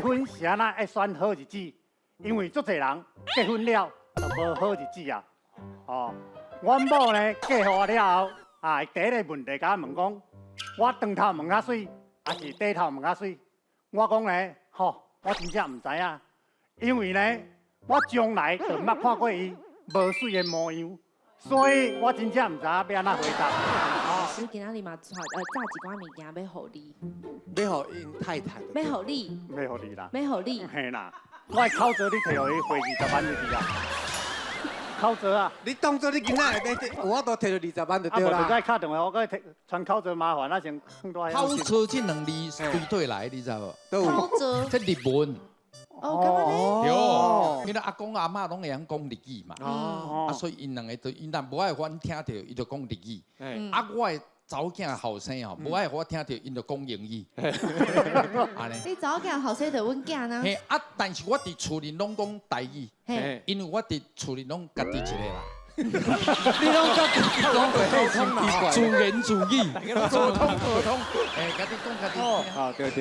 结婚是安那爱选好日子，因为足侪人结婚了就无好日子啊。哦，阮某呢嫁互我了后，第一个问题甲我问讲，我长头毛较水，还是短头毛较水？我讲呢，我真正唔知影，因为呢，我从来就捌看过伊无水的模样，所以我真正唔知影要安怎回答。老师今仔日嘛炸一寡物件要互你，要互因太太。要互你，要互你啦，要互你。嘿啦，我的口罩你摕互伊回20万入去啊，口罩啊。你当做你今仔会我都摕到20万就啊，无就对啦。再敲电话，我搁传口罩麻烦，那先放多口罩这2字对对来，你知无？都有。口罩这日文，哦，干嘛呢？对，因为阿公阿嬷拢会晓讲日语嘛，哦。啊，所以因两个就因若无爱阮听到，伊就讲日语。哎。啊，我的查某囝后生吼，无爱我听到，因就讲英语。安尼。你早囝后生就阮囝呢？嘿啊，但是我伫厝里拢讲台语，嘿，因为我伫厝里拢家己一个啦。你拢甲自己讲会沟通啦，自言自语，做通做通。哎，家己讲家己。啊，对对。